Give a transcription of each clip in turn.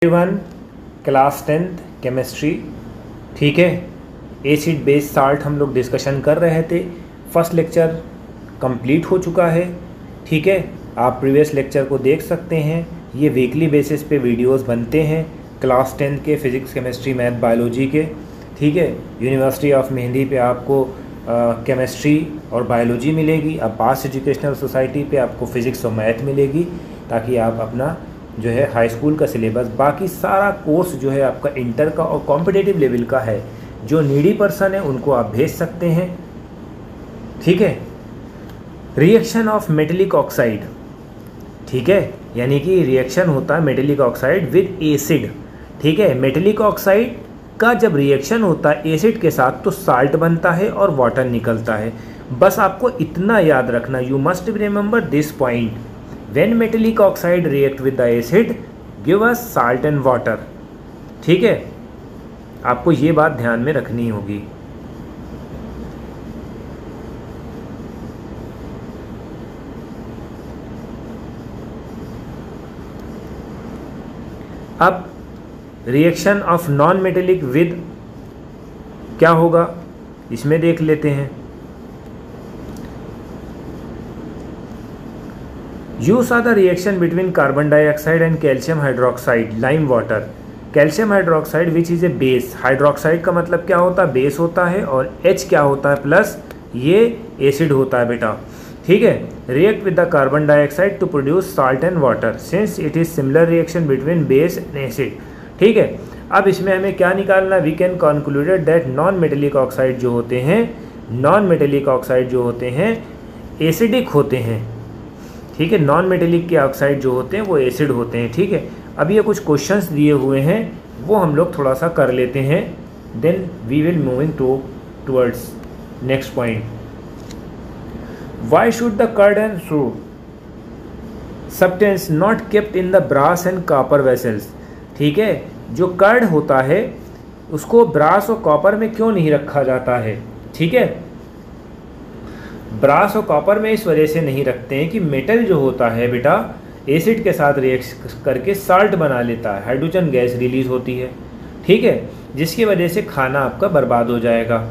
Everyone, class 10th chemistry. ठीक है, acid base salt हम लोग डिस्कशन कर रहे थे। फर्स्ट लेक्चर कंप्लीट हो चुका है। ठीक है, आप प्रीवियस लेक्चर को देख सकते हैं। ये वीकली बेसिस पे वीडियोस बनते हैं क्लास 10th के फिज़िक्स, केमिस्ट्री, मैथ, बायोलॉजी के। ठीक है, यूनिवर्सिटी ऑफ मेहंदी पे आपको केमिस्ट्री और बायोलॉजी मिलेगी। अब्बास एजुकेशनल सोसाइटी पे आपको फ़िज़िक्स और मैथ मिलेगी, ताकि आप अपना जो है हाई स्कूल का सिलेबस, बाकी सारा कोर्स जो है आपका इंटर का और कॉम्पिटिटिव लेवल का है। जो नीडी पर्सन है उनको आप भेज सकते हैं। ठीक है, रिएक्शन ऑफ मेटेलिक ऑक्साइड। ठीक है, यानी कि रिएक्शन होता है मेटेलिक ऑक्साइड विद एसिड। ठीक है, मेटेलिक ऑक्साइड का जब रिएक्शन होता है एसिड के साथ तो साल्ट बनता है और वाटर निकलता है। बस आपको इतना याद रखना, you must remember this point. When metallic oxide react with the acid, give us salt and water। ठीक है, आपको ये बात ध्यान में रखनी होगी। अब reaction of non metallic with क्या होगा, इसमें देख लेते हैं। Use are the reaction between carbon dioxide and calcium hydroxide, lime water। Calcium hydroxide which is a base. Hydroxide का मतलब क्या होता है, बेस होता है, और H क्या होता है, प्लस, ये एसिड होता है बेटा। ठीक है, react with the carbon dioxide to produce salt and water since it is similar reaction between base and acid. ठीक है, अब इसमें हमें क्या निकालना, we can concluded that non metallic oxide जो होते हैं, नॉन मेटेलिक ऑक्साइड जो होते हैं एसिडिक होते हैं। ठीक है, नॉन मेटेलिक के ऑक्साइड जो होते हैं वो एसिड होते हैं। ठीक है, अब ये कुछ क्वेश्चंस दिए हुए हैं, वो हम लोग थोड़ा सा कर लेते हैं, then we will moving towards next point. Why should the curd and substance not kept in the brass and copper vessels. ठीक है, जो कर्ड होता है उसको ब्रास और कॉपर में क्यों नहीं रखा जाता है। ठीक है, ब्रास और कॉपर में इस वजह से नहीं रखते हैं कि मेटल जो होता है बेटा एसिड के साथ रिएक्ट करके साल्ट बना लेता है, हाइड्रोजन गैस रिलीज होती है। ठीक है, जिसकी वजह से खाना आपका बर्बाद हो जाएगा।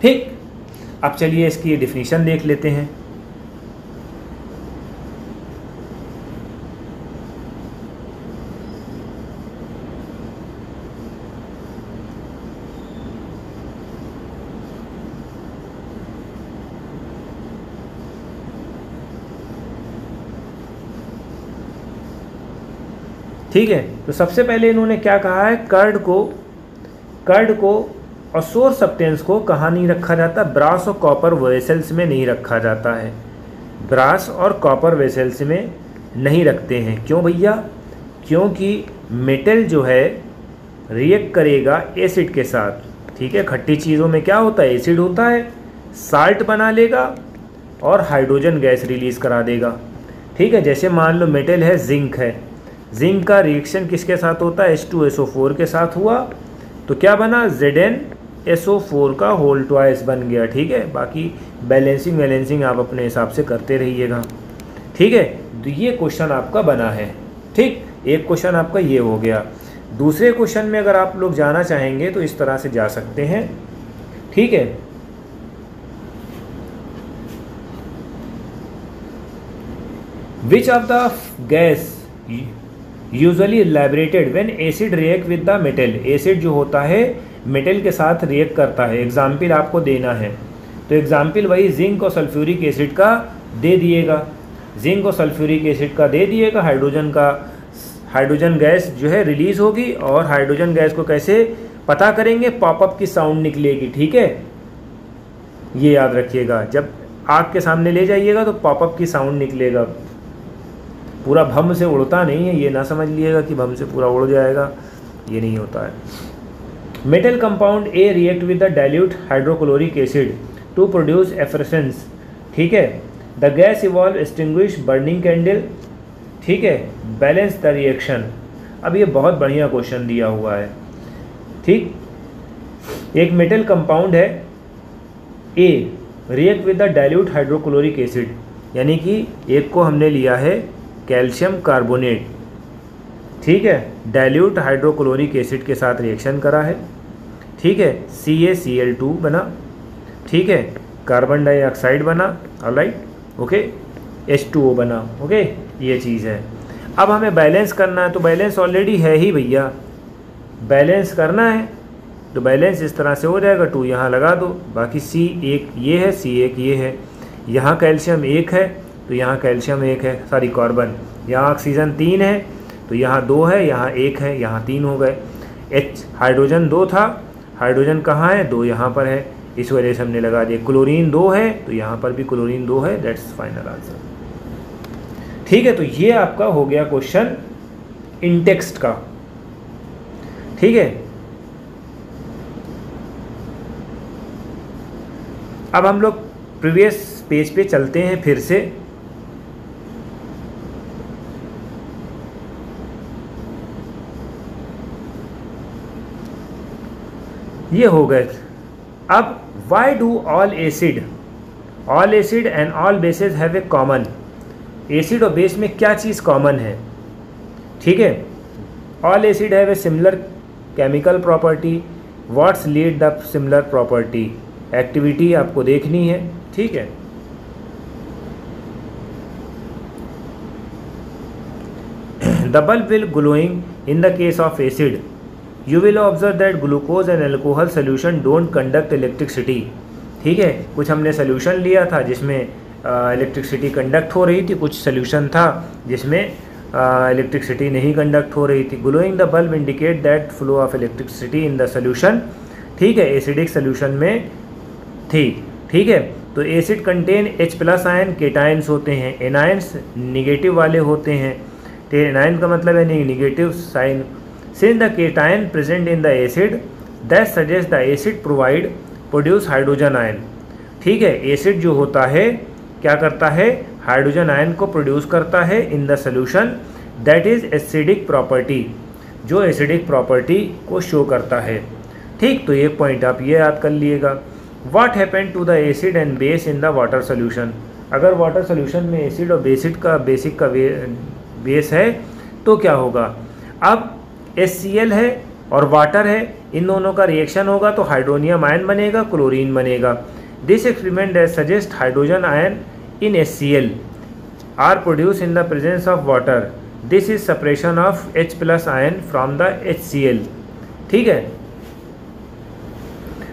ठीक, अब चलिए इसकी डिफिनीशन देख लेते हैं। ठीक है, तो सबसे पहले इन्होंने क्या कहा है, कर्ड को और सोर्स सब्सटेंस को कहाँ नहीं रखा जाता, ब्रास और कॉपर वेसल्स में नहीं रखा जाता है। ब्रास और कॉपर वेसल्स में नहीं रखते हैं। क्यों भैया, क्योंकि मेटल जो है रिएक्ट करेगा एसिड के साथ। ठीक है, खट्टी चीज़ों में क्या होता है, एसिड होता है, साल्ट बना लेगा और हाइड्रोजन गैस रिलीज़ करा देगा। ठीक है, जैसे मान लो मेटल है, जिंक है, जिंक का रिएक्शन किसके साथ होता है, H2SO4 के साथ हुआ तो क्या बना, ZnSO4 का होल ट्वाइस बन गया। ठीक है, बाकी बैलेंसिंग आप अपने हिसाब से करते रहिएगा। ठीक है, तो ये क्वेश्चन आपका बना है। ठीक, एक क्वेश्चन आपका ये हो गया। दूसरे क्वेश्चन में अगर आप लोग जाना चाहेंगे तो इस तरह से जा सकते हैं। ठीक है, which of the gas usually elaborated when acid react with the metal. Acid जो होता है मेटल के साथ रिएक्ट करता है। एग्जाम्पल आपको देना है, तो एग्जाम्पल वही जिंक और सल्फ्यूरिक एसिड का दे दिएगा। जिंक और सल्फ्यूरिक एसिड का दे दिएगा, हाइड्रोजन गैस जो है रिलीज होगी, और हाइड्रोजन गैस को कैसे पता करेंगे, पॉपअप की साउंड निकलेगी। ठीक है, ये याद रखिएगा, जब आग के सामने ले जाइएगा तो पॉपअप की साउंड निकलेगा। पूरा भम से उड़ता नहीं है, ये ना समझ लिएगा कि भम से पूरा उड़ जाएगा, ये नहीं होता है। Metal compound A react with the dilute hydrochloric acid to produce effervescence. ठीक है, the gas evolve extinguish burning candle. ठीक है, बैलेंस द रिएक्शन। अब ये बहुत बढ़िया क्वेश्चन दिया हुआ है। ठीक, एक मेटल कंपाउंड है A react with the dilute hydrochloric acid, यानी कि एक को हमने लिया है कैल्शियम कार्बोनेट। ठीक है, डाइल्यूट हाइड्रोक्लोरिक एसिड के साथ रिएक्शन करा है, ठीक है, CaCl2 बना, ठीक है, कार्बन डाइऑक्साइड बना, ऑलराइट, ओके, H2O बना, ओके, ये चीज़ है। अब हमें बैलेंस करना है, तो बैलेंस ऑलरेडी है ही भैया, बैलेंस करना है तो बैलेंस इस तरह से हो जाएगा, 2 यहाँ लगा दो, बाकी C1 ये है, C1 ये है, यहाँ कैल्शियम 1 है तो यहाँ कैल्शियम 1 है, सॉरी कार्बन, यहाँ ऑक्सीजन 3 है तो यहाँ 2 है, यहाँ 1 है, यहाँ 3 हो गए। हाइड्रोजन 2 था, हाइड्रोजन कहाँ है, 2 यहाँ पर है, इस वजह से हमने लगा दिया। क्लोरीन 2 है तो यहाँ पर भी क्लोरीन 2 है, दैट्स फाइनल आंसर, ठीक है। तो ये आपका हो गया क्वेश्चन इंटेक्स्ट का, ठीक है। अब हम लोग प्रीवियस पेज पे चलते हैं फिर से। ये हो गए। अब why do all acid and all bases have a common, acid और बेस में क्या चीज़ कॉमन है, ठीक है। All acid have a similar chemical property, what's lead the similar property, activity आपको देखनी है, ठीक है। The bulb will glowing in the case of acid, you will observe that glucose and alcohol solution don't conduct electricity, ठीक है। कुछ हमने solution लिया था जिसमें इलेक्ट्रिसिटी कंडक्ट हो रही थी, कुछ सोल्यूशन था जिसमें इलेक्ट्रिसिटी नहीं कंडक्ट हो रही थी। Glowing the bulb indicate that flow of electricity in the solution, ठीक है, एसिडिक सोल्यूशन में थी, ठीक है। तो acid contain H+ ion, cations होते हैं, एनाइंस निगेटिव वाले होते हैं, तो एनाइन का मतलब है negative sign. Since the cation present in the acid that suggest the acid produce hydrogen ion, ठीक है। एसिड जो होता है क्या करता है, हाइड्रोजन आयन को प्रोड्यूस करता है in the solution, that is acidic property, जो एसिडिक प्रॉपर्टी को शो करता है, ठीक। तो एक पॉइंट आप ये याद कर लिएगा। What happened to the acid and base in the water solution, अगर वाटर सोल्यूशन में एसिड और बेसिक का बेस है तो क्या होगा। अब HCl है और वाटर है, इन दोनों का रिएक्शन होगा तो हाइड्रोनियम आयन बनेगा, क्लोरीन बनेगा। This experiment suggest hydrogen ion in HCl are produce in the presence of water, this is separation of H+ ion from the HCl, ठीक है।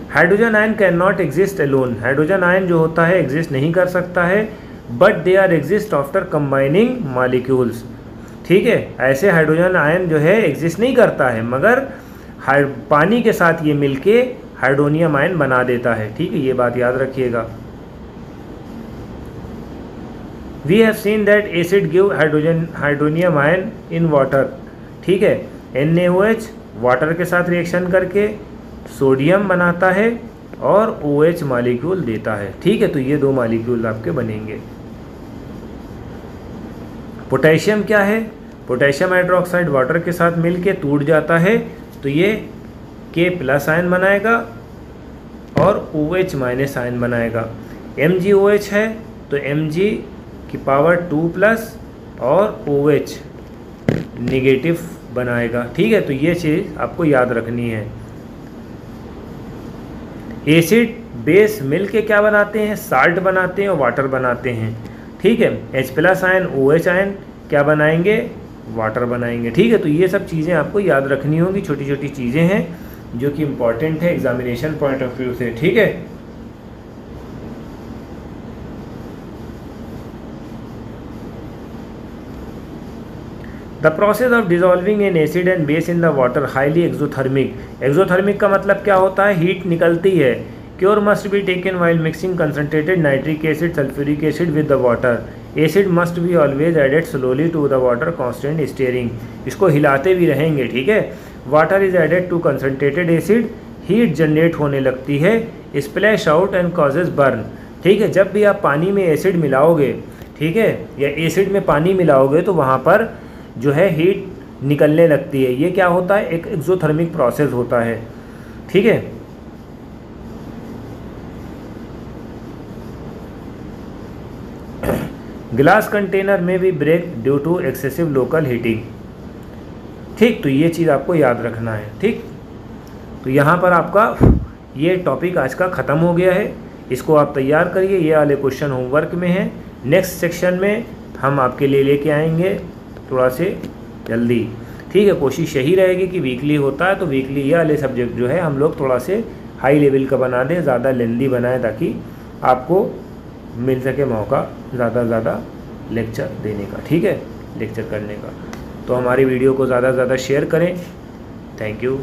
Hydrogen ion can not exist alone, hydrogen ion जो होता है exist नहीं कर सकता है, but they are exist after combining molecules, ठीक है। ऐसे हाइड्रोजन आयन जो है एग्जिस्ट नहीं करता है, मगर पानी के साथ ये मिलके हाइड्रोनियम आयन बना देता है, ठीक है, ये बात याद रखिएगा। We have seen that acid give hydronium ion in water, ठीक है। NaOH वाटर के साथ रिएक्शन करके सोडियम बनाता है और OH मॉलिक्यूल देता है, ठीक है। तो ये 2 मॉलिक्यूल आपके बनेंगे। पोटेशियम क्या है, पोटेशियम हाइड्रोक्साइड वाटर के साथ मिलके टूट जाता है तो ये K+ आयन बनाएगा और OH- आयन बनाएगा। MgOH है तो Mg⁻²+ और OH निगेटिव बनाएगा, ठीक है। तो ये चीज़ आपको याद रखनी है। एसिड बेस मिलके क्या बनाते हैं, साल्ट बनाते हैं और वाटर बनाते हैं, ठीक है। H+ आयन OH आयन क्या बनाएंगे, वाटर बनाएंगे, ठीक है। तो ये सब चीज़ें आपको याद रखनी होगी, छोटी छोटी चीज़ें हैं जो कि इम्पॉर्टेंट है एग्जामिनेशन पॉइंट ऑफ व्यू से, ठीक है। The process of dissolving an acid and base in the water highly exothermic, exothermic का मतलब क्या होता है, हीट निकलती है। Cure must be taken while mixing concentrated nitric acid sulphuric acid with the water, acid must be always added slowly to the water constant stirring, इसको हिलाते भी रहेंगे, ठीक है। Water is added to concentrated acid, heat generate होने लगती है, splash out and causes burn, ठीक है। जब भी आप पानी में एसिड मिलाओगे, ठीक है, या एसिड में पानी मिलाओगे तो वहाँ पर जो है हीट निकलने लगती है, ये क्या होता है, एक एक्सोथर्मिक प्रोसेस होता है, ठीक है। ग्लास कंटेनर में भी break due to excessive local heating, ठीक, तो ये चीज़ आपको याद रखना है। ठीक, तो यहाँ पर आपका ये टॉपिक आज का ख़त्म हो गया है। इसको आप तैयार करिए, ये वाले क्वेश्चन होमवर्क में हैं। नेक्स्ट सेक्शन में हम आपके लिए लेके आएंगे थोड़ा से जल्दी। ठीक है, कोशिश यही रहेगी कि वीकली होता है तो वीकली ये वाले सब्जेक्ट जो है हम लोग थोड़ा से हाई लेवल का बना दें, ज़्यादा लेंदी बनाएं, ताकि आपको मिल सके मौका ज़्यादा लेक्चर देने का। ठीक है, लेक्चर करने का। तो हमारी वीडियो को ज़्यादा से ज़्यादा शेयर करें। Thank you.